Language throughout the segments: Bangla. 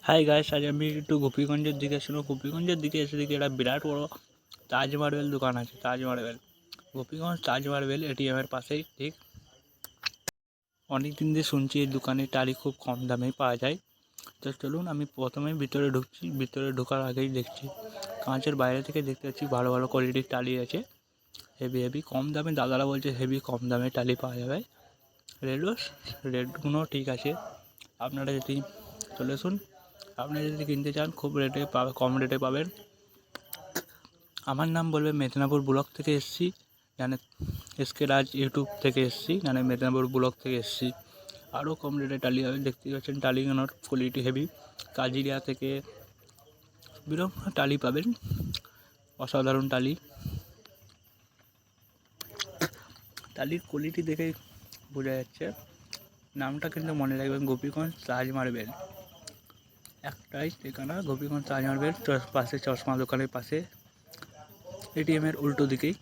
হাই গাইস, আজ আমি একটু গোপীগঞ্জের দিকে গোপীগঞ্জের দিকে এসে দেখি একটা বিরাট বড় তাজ মার্বেল দোকান আছে। তাজ মার্বেল, গোপীগঞ্জ তাজ মার্বেল এটিএমের পাশেই ঠিক। অনেক দিন দিয়ে শুনছি এই দোকানে টালি খুব কম দামে পাওয়া যায়। তো চলুন, আমি প্রথমে ভিতরে ঢুকছি। ভিতরে ঢোকার আগেই দেখছি কাঁচের বাইরে থেকে দেখতে পাচ্ছি ভালো ভালো কোয়ালিটির টালি আছে। হেভি হেভি কম দামে, দাদারা বলছে হেভি কম দামে টালি পাওয়া যাবে। রেটগুলো ঠিক আছে। আপনারা যদি চলে আসুন, আপনি যদি কিনতে চান খুব কম রেটে পাবেন। আমার নাম বলবে মেদিনীপুর ব্লক থেকে এসেছি, জানে এসকে রাজ ইউটিউব থেকে এসেছি, জানে মেদিনীপুর ব্লক থেকে এসেছি। আরও কম রেটে টালি হবে। দেখতে পাচ্ছেন টালিগুলোর কোয়ালিটি হেভি। কাজিরিয়া থেকে বিভিন্ন টালি পাবেন, অসাধারণ টালির কোয়ালিটি দেখে বোঝা যাচ্ছে। নামটা কিন্তু মনে রাখবেন, গোপীগঞ্জ তাজ মার্বেল। একটাই ঠিকানা, গোপীগঞ্জ তাজ মার্বেল পাশে, চশমা দোকানের পাশে, এটিএমের উল্টো দিকেই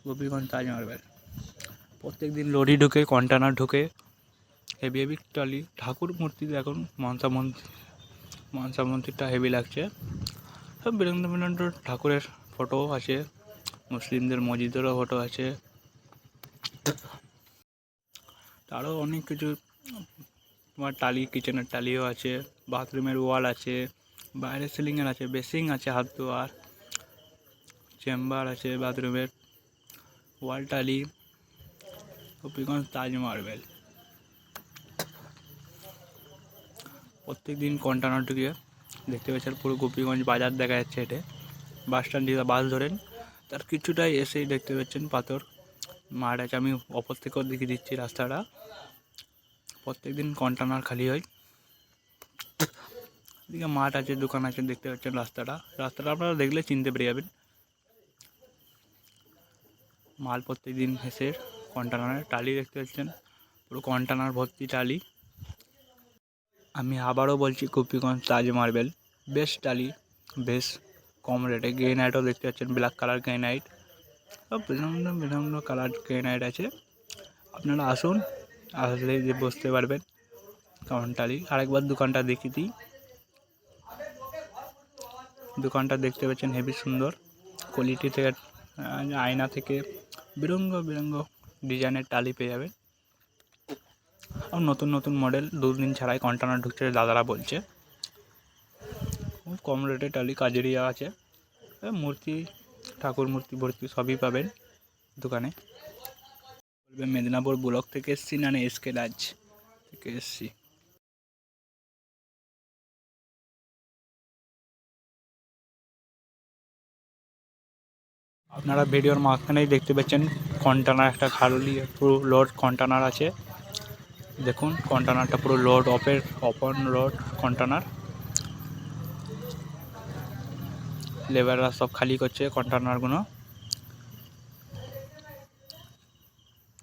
গোপীগঞ্জ তাজ মার্বেল। প্রত্যেক দিন লরি ঢুকে, কন্টেনার ঢুকে, হেভি হেভি টালি। ঠাকুর মূর্তি দেখুন, মনসা মন্দিরটা হেভি লাগছে। সব বিভিন্ন বিভিন্ন ঠাকুরের ফটো আছে, মুসলিমদের মসজিদেরও ফটো আছে। আরও অনেক কিছু তোমার টালি, কিচেনের টালিও আছে, বাথরুমের ওয়াল আছে, বাইরে সিলিংয়ের আছে, বেসিং আছে, হাত ধোয়ার চেম্বার আছে, বাথরুমের ওয়াল টালি। গোপীগঞ্জ তাজ মার্বেল। প্রত্যেক দিন কন্টেনার ঢুকিয়ে দেখতে পাচ্ছেন পুরো গোপীগঞ্জ বাজার দেখা যাচ্ছে। হেঁটে বাস স্ট্যান্ড দিয়ে বাস ধরেন, তার কিছুটাই এসেই দেখতে পাচ্ছেন পাথর মাঠ আছে। আমি অপর থেকেও দেখিয়ে দিচ্ছি রাস্তাটা। প্রত্যেক দিন কন্টেনার খালি হয়। এদিকে মাঠ আছে, দোকান আছে, দেখতে পাচ্ছেন রাস্তাটা আপনারা দেখলে চিনতে পেরে যাবেন। মাল প্রত্যেক দিন এসে কন্টেনারে টালি দেখতে পাচ্ছেন, পুরো কন্টেনার ভর্তি টালি। আমি আবারও বলছি, গোপীগঞ্জ তাজ মার্বেল বেস্ট টালি, বেশ কম রেটে। গ্রেনাইটও দেখতে পাচ্ছেন, ব্ল্যাক কালার গ্রেনাইট, সব বিভিন্ন বিভিন্ন কালার গ্রেনাইট আছে। আপনারা আসুন, আসলে যে বুঝতে পারবেন কেমন টালি। আরেকবার দোকানটা দেখিয়ে দিই। দোকানটা দেখতে পাচ্ছেন হেভি সুন্দর কোয়ালিটি থেকে, আয়না থেকে বিরঙ্গ বিরঙ্গ ডিজাইনের টালি পেয়ে যাবে। আর নতুন নতুন মডেল দুদিন ছাড়াই কন্টেনার ঢুকছে, দাদারা বলছে। খুব কম রেটে টালি কাজেরিয়া আছে, মূর্তি, ঠাকুর মূর্তি ভর্তি সবই পাবেন দোকানে। বলবেন মেদিনীপুর ব্লক থেকে এসেছি, না এসকে রাজ থেকে এসেছি। আপনারা ভিডিওর মাঝখানেই দেখতে পাচ্ছেন কন্টেনার একটা খালি, পুরো লোড কন্টেনার আছে। দেখুন কন্টেনারটা পুরো লোড, ওপেন লোড কন্টেনার। লেবাররা সব খালি করছে কন্টেনারগুলো।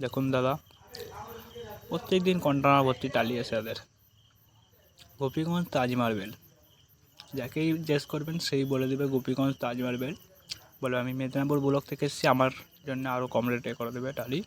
দেখুন দাদা, প্রত্যেক দিন কন্টেনার ভর্তি টালি আছে তাদের। গোপীগঞ্জ তাজ মার্বেল, যাকেই জিজ্ঞেস করবেন সেই বলে দেবে গোপীগঞ্জ তাজ মার্বেল। বলে আমি মেদিনীপুর ব্লক থেকে এসেছি, আমার জন্য আরও কম রেটে করে দেবে টালি।